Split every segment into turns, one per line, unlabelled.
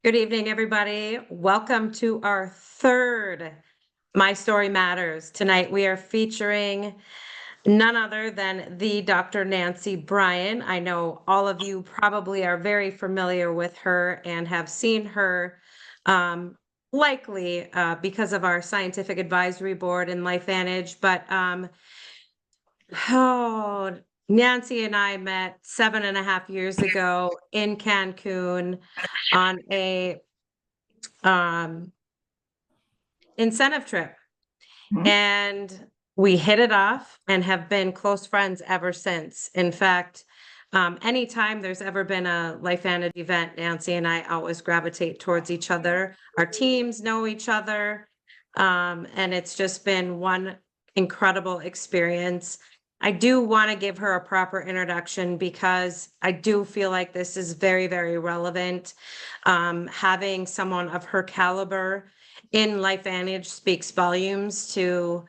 Good evening, everybody. Welcome to our third My Story Matters. Tonight we are featuring none other than the Dr. Nancy Bryan. I know all of you probably are very familiar with her and have seen her um, likely because of our scientific advisory board and LifeVantage. Oh, Nancy and I met 7.5 years ago in Cancun on a um, incentive trip,
Mhm.
and we hit it off and have been close friends ever since. In fact, anytime there's ever been a LifeVantage event, Nancy and I always gravitate towards each other. Our teams know each other, and it's just been one incredible experience. I do want to give her a proper introduction because I do feel like this is very, very relevant. Having someone of her caliber in LifeVantage speaks volumes to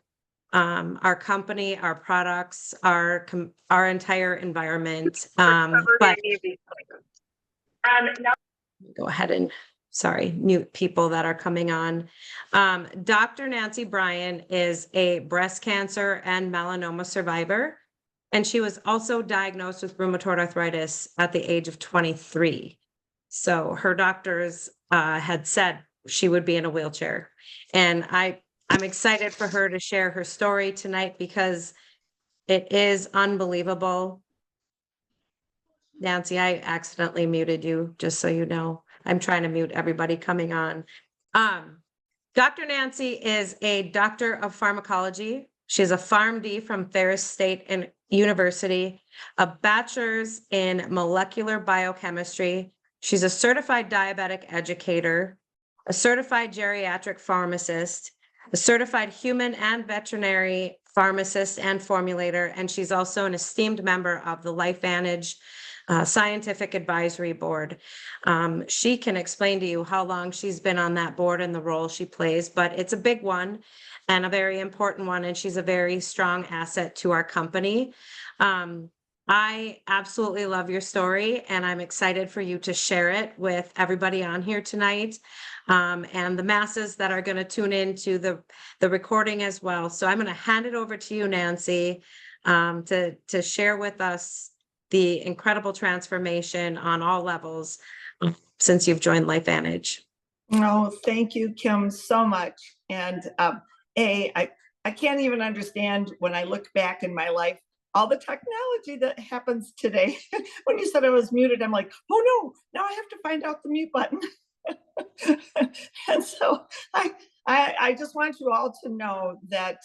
our company, our products, our entire environment. But go ahead and sorry, mute people that are coming on. Dr. Nancy Bryan is a breast cancer and melanoma survivor, and she was also diagnosed with rheumatoid arthritis at the age of 23. So her doctors had said she would be in a wheelchair. And I'm excited for her to share her story tonight because it is unbelievable. Nancy, I accidentally muted you, just so you know. I'm trying to mute everybody coming on. Um, Dr. Nancy is a doctor of pharmacology. She's a PharmD from Ferris State and University, a bachelor's in molecular biochemistry. She's a certified diabetic educator, a certified geriatric pharmacist, a certified human and veterinary pharmacist and formulator, and she's also an esteemed member of the LifeVantage Scientific Advisory Board. She can explain to you how long she's been on that board and the role she plays, but it's a big one and a very important one, and she's a very strong asset to our company. I absolutely love your story, and I'm excited for you to share it with everybody on here tonight, and the masses that are going to tune into the recording as well. So I'm going to hand it over to you, Nancy, to share with us the incredible transformation on all levels since you've joined LifeVantage.
Oh, thank you, Kim, so much. And I can't even understand when I look back in my life, all the technology that happens today. When you said I was muted, I'm like, oh no, now I have to find out the mute button. And so I just want you all to know that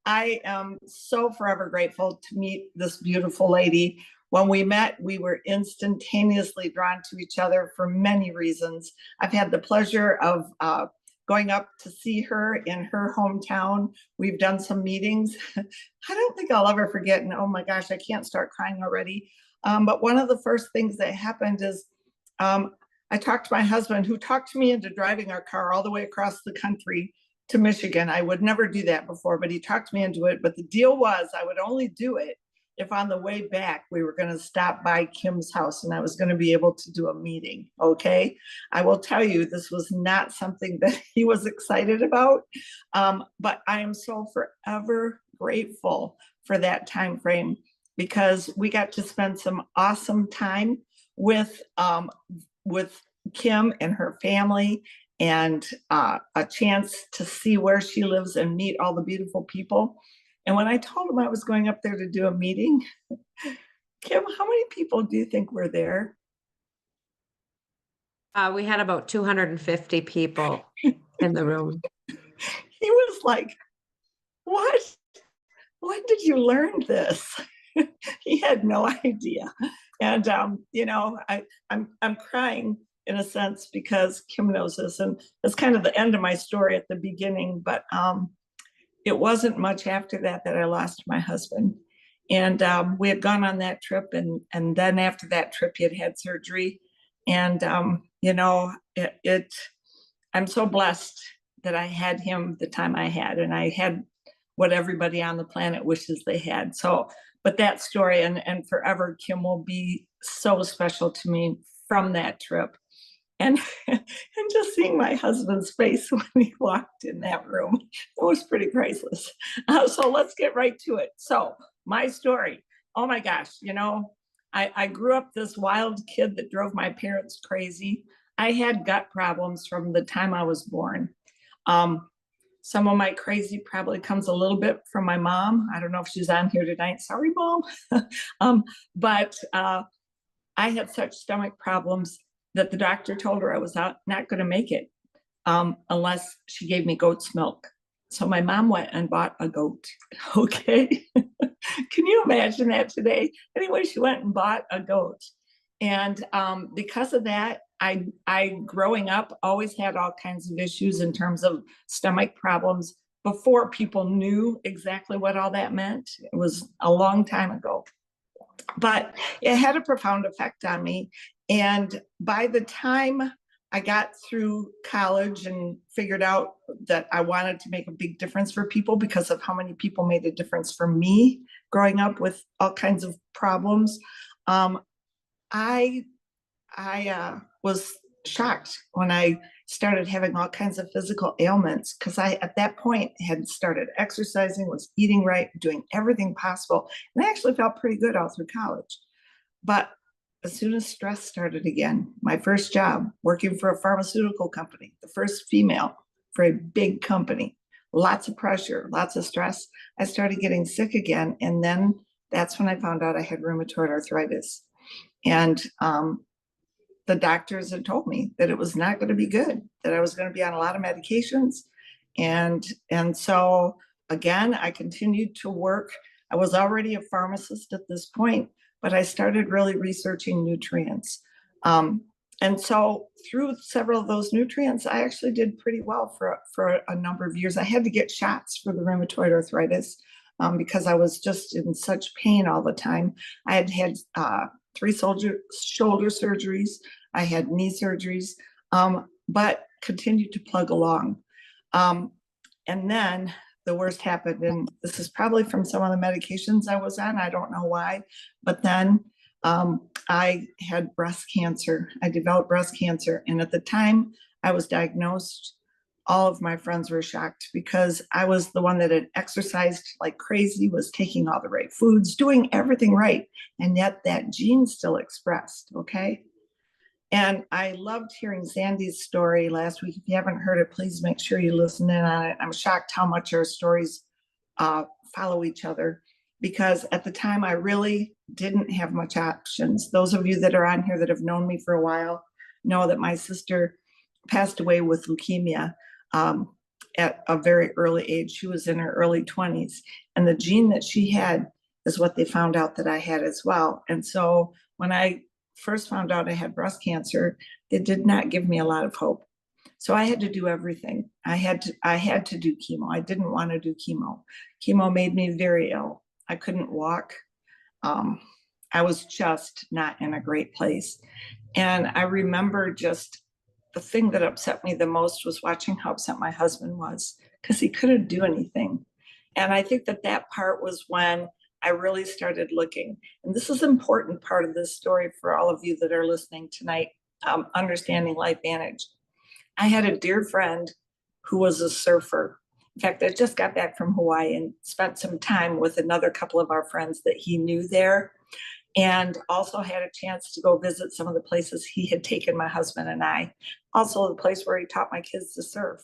I am so forever grateful to meet this beautiful lady. When we met, we were instantaneously drawn to each other for many reasons. I've had the pleasure of going up to see her in her hometown. We've done some meetings. I don't think I'll ever forget, and oh my gosh, I can't start crying already. But one of the first things that happened is I talked to my husband, who talked me into driving our car all the way across the country to Michigan. I would never do that before, but he talked me into it. But the deal was I would only do it if on the way back we were going to stop by Kim's house and I was going to be able to do a meeting. Okay. I will tell you, this was not something that he was excited about. But I am so forever grateful for that time frame, because we got to spend some awesome time with Kim and her family, and a chance to see where she lives and meet all the beautiful people. And when I told him I was going up there to do a meeting, Kim, how many people do you think were there?
We had about 250 people in the room.
He was like, what? When did you learn this? He had no idea. And I'm crying in a sense because Kim knows this, and it's kind of the end of my story at the beginning. But it wasn't much after that that I lost my husband. And we had gone on that trip, and then after that trip, he had surgery. And I'm so blessed that I had him the time I had, and I had what everybody on the planet wishes they had. So, but that story and forever, Kim will be so special to me from that trip. And, and just seeing my husband's face when he walked in that room, it was pretty priceless. So let's get right to it. So my story, oh my gosh, I grew up this wild kid that drove my parents crazy. I had gut problems from the time I was born. Some of my crazy probably comes a little bit from my mom. I don't know if she's on here tonight. Sorry, Mom. But I had such stomach problems that the doctor told her I was not going to make it unless she gave me goat's milk. So my mom went and bought a goat. Okay. Can you imagine that today? Anyway, she went and bought a goat. And because of that, I growing up always had all kinds of issues in terms of stomach problems before people knew exactly what all that meant. It was a long time ago, but it had a profound effect on me. And by the time I got through college and figured out that I wanted to make a big difference for people because of how many people made a difference for me growing up with all kinds of problems, I was shocked when I started having all kinds of physical ailments because I, at that point, had started exercising, was eating right, doing everything possible. And I actually felt pretty good all through college. But as soon as stress started again, my first job working for a pharmaceutical company, the first female for a big company, lots of pressure, lots of stress, I started getting sick again. And then that's when I found out I had rheumatoid arthritis. And the doctors had told me that it was not going to be good, that I was going to be on a lot of medications. And so again, I continued to work. I was already a pharmacist at this point, but I started really researching nutrients. And so through several of those nutrients, I actually did pretty well for a number of years. I had to get shots for the rheumatoid arthritis because I was just in such pain all the time. I had had 3 shoulder surgeries. I had knee surgeries, but continued to plug along. And then the worst happened, and this is probably from some of the medications I was on. I don't know why, but then I had breast cancer. I developed breast cancer, and at the time I was diagnosed, all of my friends were shocked because I was the one that had exercised like crazy, was taking all the right foods, doing everything right, and yet that gene still expressed, okay? And I loved hearing Sandy's story last week. If you haven't heard it, please make sure you listen in on it. I'm shocked how much our stories follow each other, because at the time I really didn't have much options. Those of you that are on here that have known me for a while know that my sister passed away with leukemia at a very early age. She was in her early 20s, and the gene that she had is what they found out that I had as well. And so when I first found out I had breast cancer, it did not give me a lot of hope. So I had to do everything. I had to do chemo. I didn't want to do chemo. Chemo made me very ill. I couldn't walk. I was just not in a great place. And I remember just the thing that upset me the most was watching how upset my husband was because he couldn't do anything. And I think that part was when I really started looking. And this is an important part of this story for all of you that are listening tonight, understanding LifeVantage. I had a dear friend who was a surfer. In fact, I just got back from Hawaii and spent some time with another couple of our friends that he knew there, and also had a chance to go visit some of the places he had taken my husband and I, also the place where he taught my kids to surf.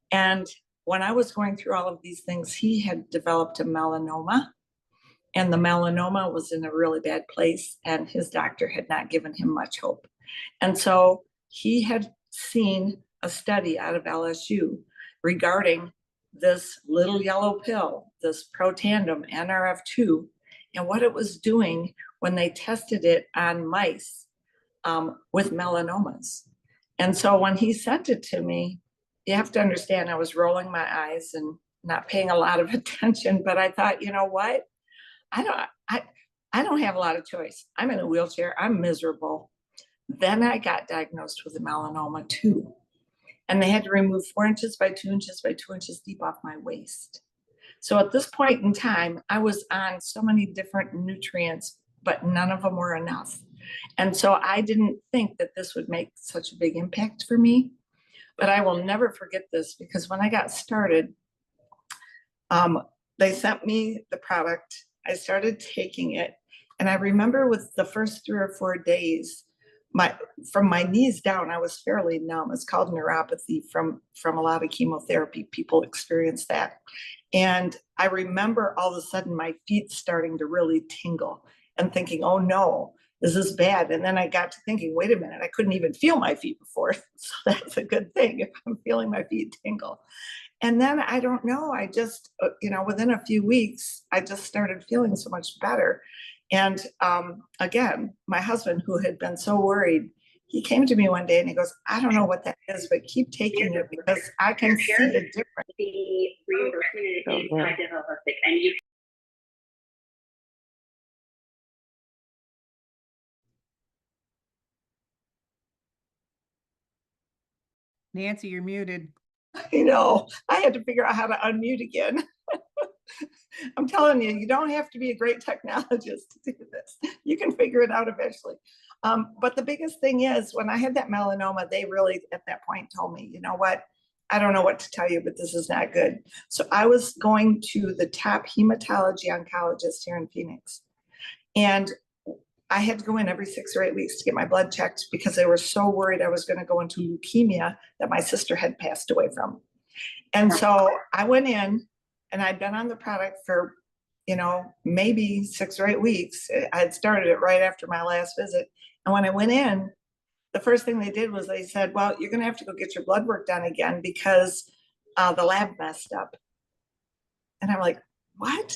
And when I was going through all of these things, he had developed a melanoma, and the melanoma was in a really bad place, and his doctor had not given him much hope. And so he had seen a study out of LSU regarding this little yellow pill, this Protandim NRF2, and what it was doing when they tested it on mice with melanomas. And so when he sent it to me, you have to understand, I was rolling my eyes and not paying a lot of attention, but I thought, you know what? I don't have a lot of choice. I'm in a wheelchair. I'm miserable. Then I got diagnosed with a melanoma too. And they had to remove 4 inches by 2 inches by 2 inches deep off my waist. So at this point in time, I was on so many different nutrients, but none of them were enough. And so I didn't think that this would make such a big impact for me. But I will never forget this, because when I got started, they sent me the product. I started taking it. And I remember with the first 3 or 4 days, from my knees down, I was fairly numb. It's called neuropathy from a lot of chemotherapy. People experience that. And I remember all of a sudden my feet starting to really tingle and thinking, oh no, this is bad. And then I got to thinking, wait a minute, I couldn't even feel my feet before. So that's a good thing if I'm feeling my feet tingle. And then I don't know, I just, within a few weeks, I just started feeling so much better. And again, my husband, who had been so worried, he came to me one day and he goes, I don't know what that is, but keep taking it because I can see the difference.
The reimbursement is kind of holistic, and you
Nancy, you're muted.
I had to figure out how to unmute again. I'm telling you, you don't have to be a great technologist to do this. You can figure it out eventually. But the biggest thing is, when I had that melanoma, they really at that point told me, you know what, I don't know what to tell you, but this is not good. So I was going to the top hematology oncologist here in Phoenix. And I had to go in every 6 or 8 weeks to get my blood checked because they were so worried I was going to go into leukemia that my sister had passed away from. And so I went in, and I'd been on the product for, maybe 6 or 8 weeks. I had started it right after my last visit. And when I went in, the first thing they did was they said, well, you're going to have to go get your blood work done again because the lab messed up. And I'm like, what?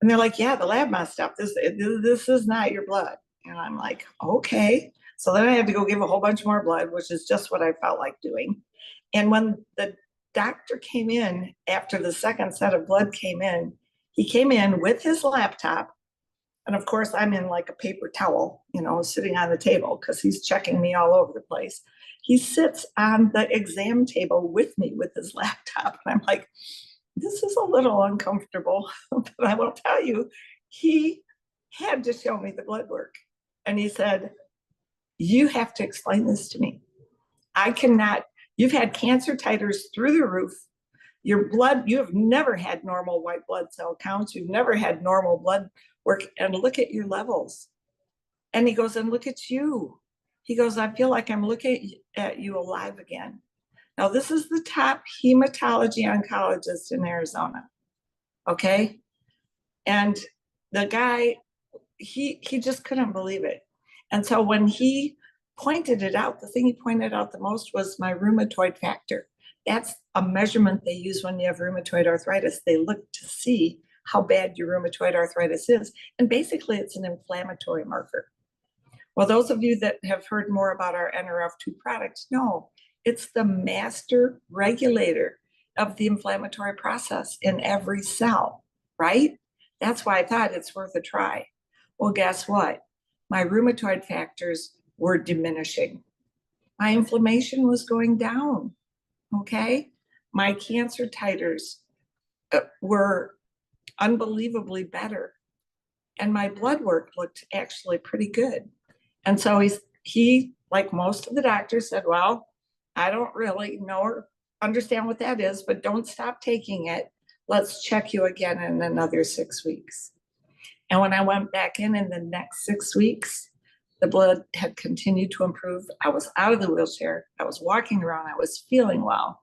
And they're like, yeah, the lab messed up. This is not your blood. And I'm like, okay. So then I had to go give a whole bunch more blood, which is just what I felt like doing. And when the doctor came in after the second set of blood came in, he came in with his laptop. And of course, I'm in like a paper towel, sitting on the table because he's checking me all over the place. He sits on the exam table with me with his laptop. And I'm like, this is a little uncomfortable, but I will tell you, he had to show me the blood work. And he said, you have to explain this to me. I cannot, you've had cancer titers through the roof. Your blood, you have never had normal white blood cell counts. You've never had normal blood work, and look at your levels. And he goes, and look at you. He goes, I feel like I'm looking at you alive again. Now, this is the top hematology oncologist in Arizona, okay? And the guy, he just couldn't believe it. And so when he pointed it out, the thing he pointed out the most was my rheumatoid factor. That's a measurement they use when you have rheumatoid arthritis. They look to see how bad your rheumatoid arthritis is. And basically, it's an inflammatory marker. Well, those of you that have heard more about our NRF2 product know it's the master regulator of the inflammatory process in every cell, right? That's why I thought it's worth a try. Well, guess what? My rheumatoid factors were diminishing. My inflammation was going down, okay? My cancer titers were unbelievably better. And my blood work looked actually pretty good. And so he, like most of the doctors, said, well, I don't really know or understand what that is, but don't stop taking it. Let's check you again in another 6 weeks. And when I went back in the next 6 weeks, the blood had continued to improve. I was out of the wheelchair. I was walking around. I was feeling well.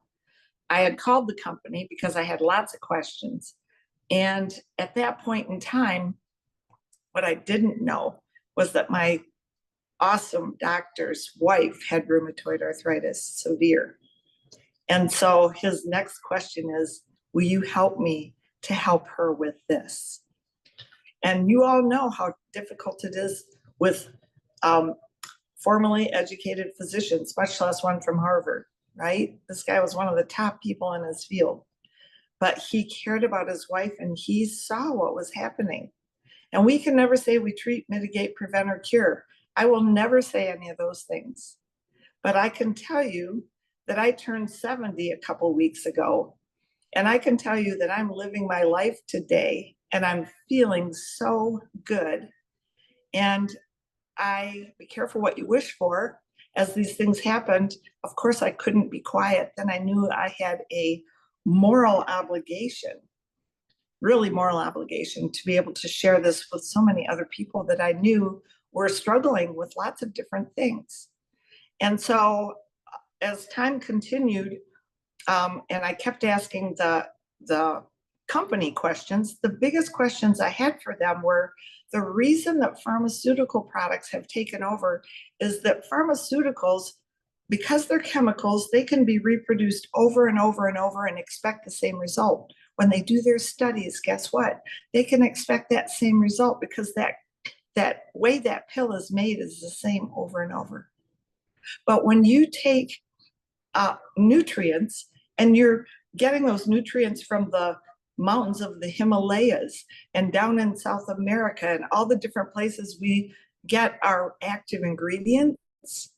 I had called the company because I had lots of questions. And at that point in time, what I didn't know was that my awesome doctor's wife had rheumatoid arthritis, severe. And so his next question is, will you help me to help her with this? And you all know how difficult it is with formally educated physicians, much less one from Harvard, right? This guy was one of the top people in his field, but he cared about his wife and he saw what was happening. And we can never say we treat, mitigate, prevent, or cure. I will never say any of those things. But I can tell you that I turned 70 a couple weeks ago. And I can tell you that I'm living my life today and I'm feeling so good. And be careful what you wish for. As these things happened, of course, I couldn't be quiet. Then I knew I had a moral obligation, really moral obligation, to be able to share this with so many other people that I knew were struggling with lots of different things. And so as time continued, and I kept asking the company questions, the biggest questions I had for them were, the reason that pharmaceutical products have taken over is that pharmaceuticals, because they're chemicals, they can be reproduced over and over and over and expect the same result. When they do their studies, guess what? They can expect that same result because that way that pill is made is the same over and over. But when you take nutrients, and you're getting those nutrients from the mountains of the Himalayas and down in South America and all the different places we get our active ingredients,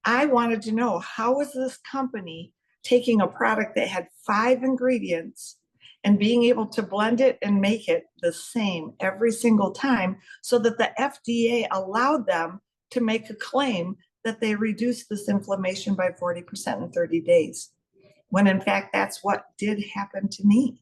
I wanted to know, how is this company taking a product that had 5 ingredients and being able to blend it and make it the same every single time, so that the FDA allowed them to make a claim that they reduced this inflammation by 40% in 30 days, when in fact that's what did happen to me.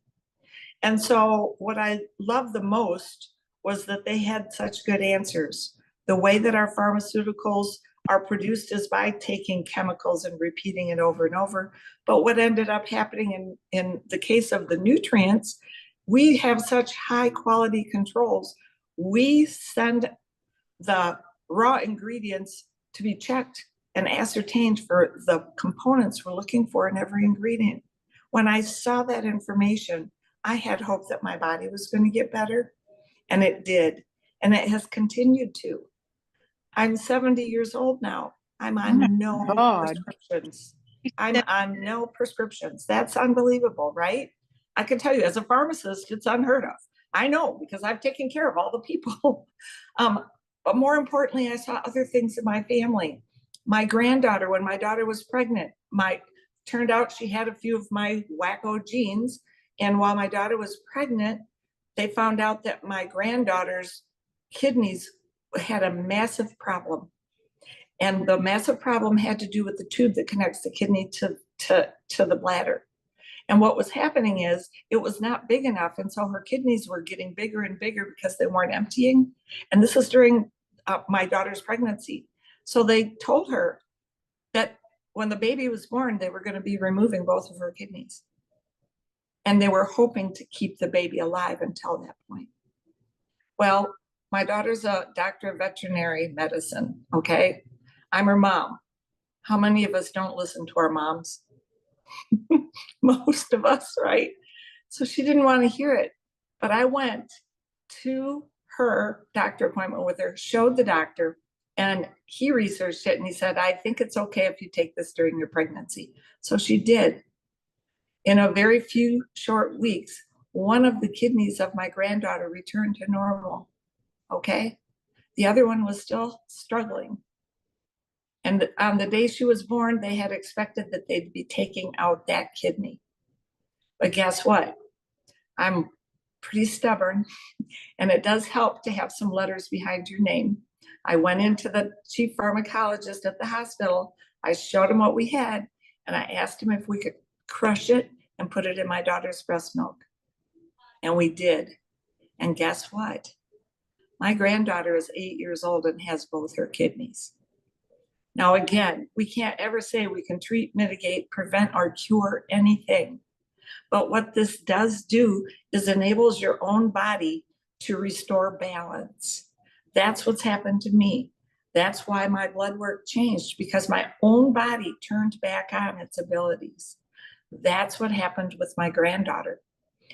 And so what I loved the most was that they had such good answers. The way that our pharmaceuticals are produced is by taking chemicals and repeating it over and over. But what ended up happening in the case of the nutrients, we have such high quality controls. We send the raw ingredients to be checked and ascertained for the components we're looking for in every ingredient. When I saw that information, I had hope that my body was going to get better, and it did. And it has continued to. I'm 70 years old now. I'm on no prescriptions. I'm on no prescriptions. That's unbelievable, right? I can tell you, as a pharmacist, it's unheard of. I know, because I've taken care of all the people. But more importantly, I saw other things in my family. My granddaughter, when my daughter was pregnant, turned out she had a few of my wacko genes. And while my daughter was pregnant, they found out that my granddaughter's kidneys had a massive problem. And the massive problem had to do with the tube that connects the kidney to the bladder. And what was happening is it was not big enough. And so her kidneys were getting bigger and bigger because they weren't emptying. And this was during my daughter's pregnancy. So they told her that when the baby was born, they were going to be removing both of her kidneys. And they were hoping to keep the baby alive until that point. Well, my daughter's a doctor of veterinary medicine, okay? I'm her mom. How many of us don't listen to our moms? Most of us, right? So she didn't want to hear it. But I went to her doctor appointment with her, showed the doctor, and he researched it and he said, I think it's okay if you take this during your pregnancy. So she did. In a very few short weeks, one of the kidneys of my granddaughter returned to normal, okay? The other one was still struggling. And on the day she was born, they had expected that they'd be taking out that kidney. But guess what? I'm pretty stubborn, and it does help to have some letters behind your name. I went into the chief pharmacologist at the hospital. I showed him what we had, and I asked him if we could crush it and put it in my daughter's breast milk. And we did. And guess what? My granddaughter is 8 years old and has both her kidneys. Now, again, we can't ever say we can treat, mitigate, prevent, or cure anything. But what this does do is enables your own body to restore balance. That's what's happened to me. That's why my blood work changed, because my own body turned back on its abilities. That's what happened with my granddaughter.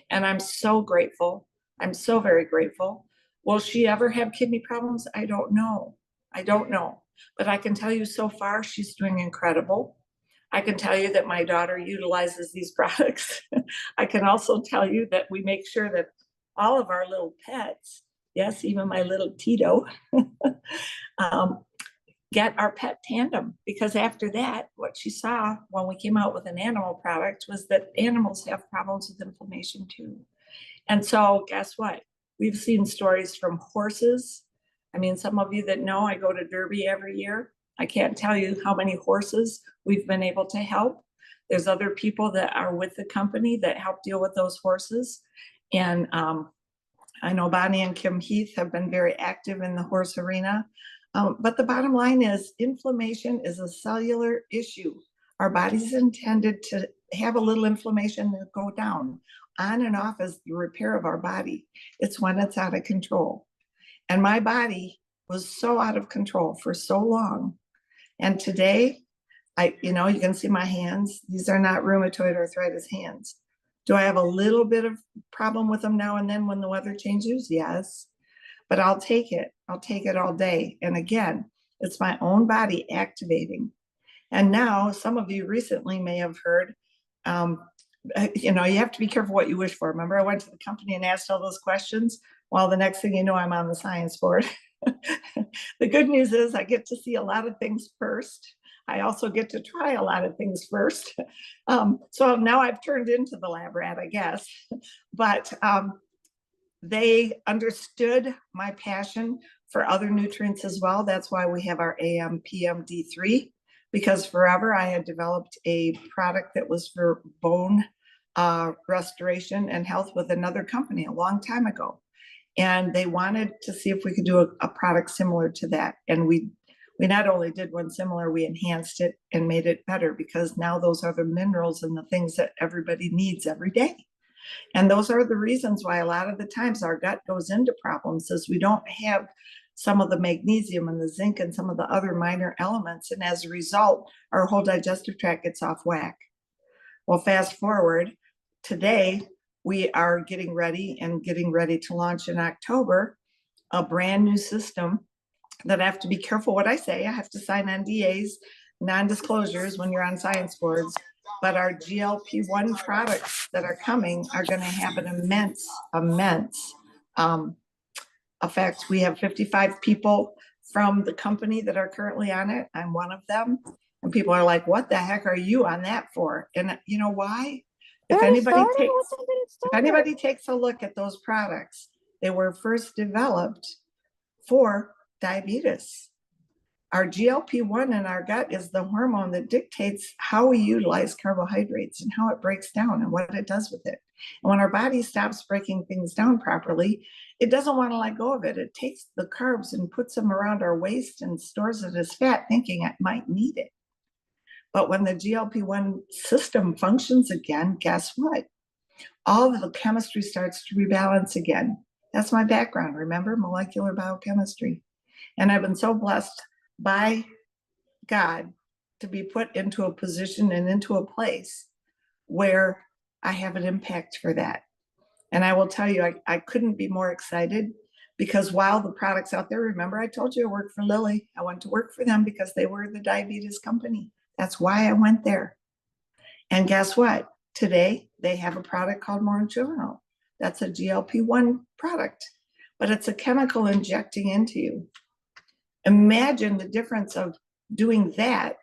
And I'm so grateful. I'm so very grateful. Will she ever have kidney problems? I don't know. I don't know. But I can tell you so far, she's doing incredible. I can tell you that my daughter utilizes these products. I can also tell you that we make sure that all of our little pets, yes, even my little Tito, get our pet tandem, because after that, what she saw when we came out with an animal product was that animals have problems with inflammation too. And so guess what? We've seen stories from horses, I mean, some of you that know, I go to Derby every year. I can't tell you how many horses we've been able to help. There's other people that are with the company that help deal with those horses. And I know Bonnie and Kim Heath have been very active in the horse arena. But the bottom line is inflammation is a cellular issue. Our body's intended to have a little inflammation and go down. On and off is the repair of our body. It's when it's out of control. And my body was so out of control for so long. And today, you can see my hands. These are not rheumatoid arthritis hands. Do I have a little bit of problem with them now and then when the weather changes? Yes, but I'll take it. I'll take it all day. And again, it's my own body activating. And now some of you recently may have heard, you have to be careful what you wish for. Remember, I went to the company and asked all those questions. Well, the next thing you know, I'm on the science board. The good news is I get to see a lot of things first. I also get to try a lot of things first. So now I've turned into the lab rat, I guess. But they understood my passion for other nutrients as well. That's why we have our AM, PM, D3, because forever I had developed a product that was for bone restoration and health with another company a long time ago. And they wanted to see if we could do a product similar to that. And we not only did one similar, we enhanced it and made it better, because now those are the minerals and the things that everybody needs every day. And those are the reasons why a lot of the times our gut goes into problems, is we don't have some of the magnesium and the zinc and some of the other minor elements. And as a result, our whole digestive tract gets off whack. Well, fast forward, today, we are getting ready to launch in October a brand new system that I have to be careful what I say. I have to sign NDAs, non-disclosures, when you're on science boards. But our GLP-1 products that are coming are going to have an immense effect. We have 55 people from the company that are currently on it. I'm one of them. And people are like, what the heck are you on that for? And you know why? If anybody takes a look at those products, they were first developed for diabetes. Our GLP-1 in our gut is the hormone that dictates how we utilize carbohydrates and how it breaks down and what it does with it. And when our body stops breaking things down properly, it doesn't want to let go of it. It takes the carbs and puts them around our waist and stores it as fat, thinking it might need it. But when the GLP-1 system functions again, guess what? All of the chemistry starts to rebalance again. That's my background, remember? Molecular biochemistry. And I've been so blessed by God to be put into a position and into a place where I have an impact for that. And I will tell you, I couldn't be more excited, because while the products out there, remember I told you I worked for Lilly. I went to work for them because they were the diabetes company. That's why I went there. And guess what? Today, they have a product called Morinjuvenol. That's a GLP-1 product, but it's a chemical injecting into you. Imagine the difference of doing that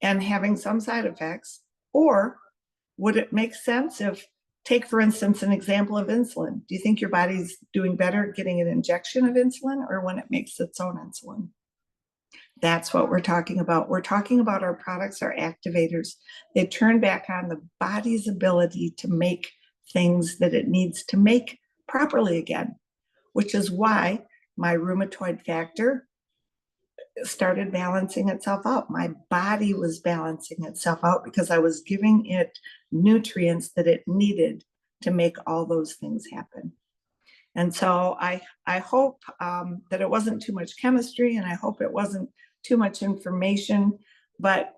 and having some side effects. Or would it make sense if, take for instance, an example of insulin. Do you think your body's doing better getting an injection of insulin or when it makes its own insulin? That's what we're talking about. We're talking about our products, our activators. They turn back on the body's ability to make things that it needs to make properly again, which is why my rheumatoid factor started balancing itself out. My body was balancing itself out because I was giving it nutrients that it needed to make all those things happen. And so I hope that it wasn't too much chemistry, and I hope it wasn't too much information, but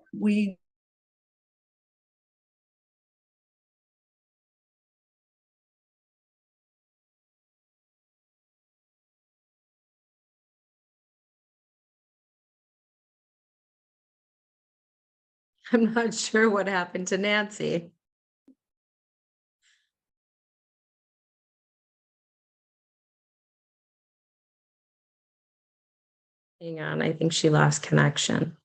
I'm not sure what happened to Nancy. Hang on, I think she lost connection.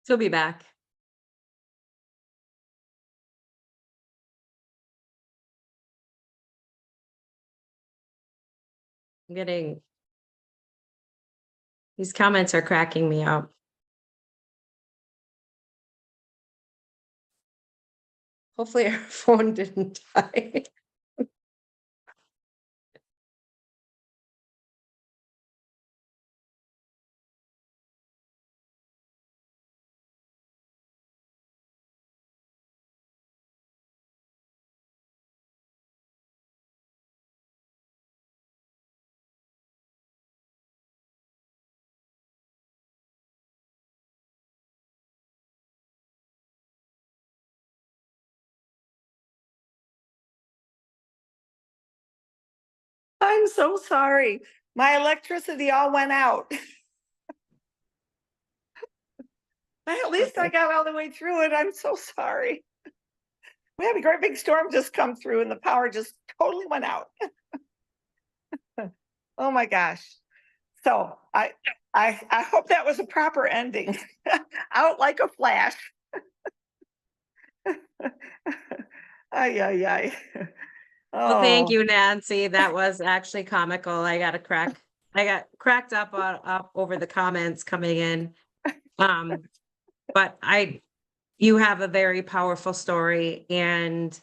She'll be back. I'm getting, these comments are cracking me up. Hopefully our phone didn't die.
I'm so sorry. My electricity all went out. At least I got all the way through it. I'm so sorry. We had a great big storm just come through and the power just totally went out. Oh my gosh. So I hope that was a proper ending. Out like a flash. Ay, ay, ay.
Well, thank
Oh,
you, Nancy. That was actually comical. I got cracked up over the comments coming in. But you have a very powerful story, and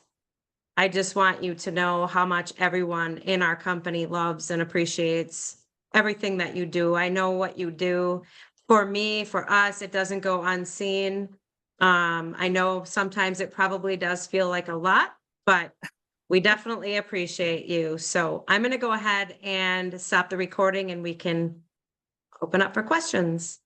I just want you to know how much everyone in our company loves and appreciates everything that you do. I know what you do. For me, for us, it doesn't go unseen. I know sometimes it probably does feel like a lot, but we definitely appreciate you. So I'm going to go ahead and stop the recording and we can open up for questions.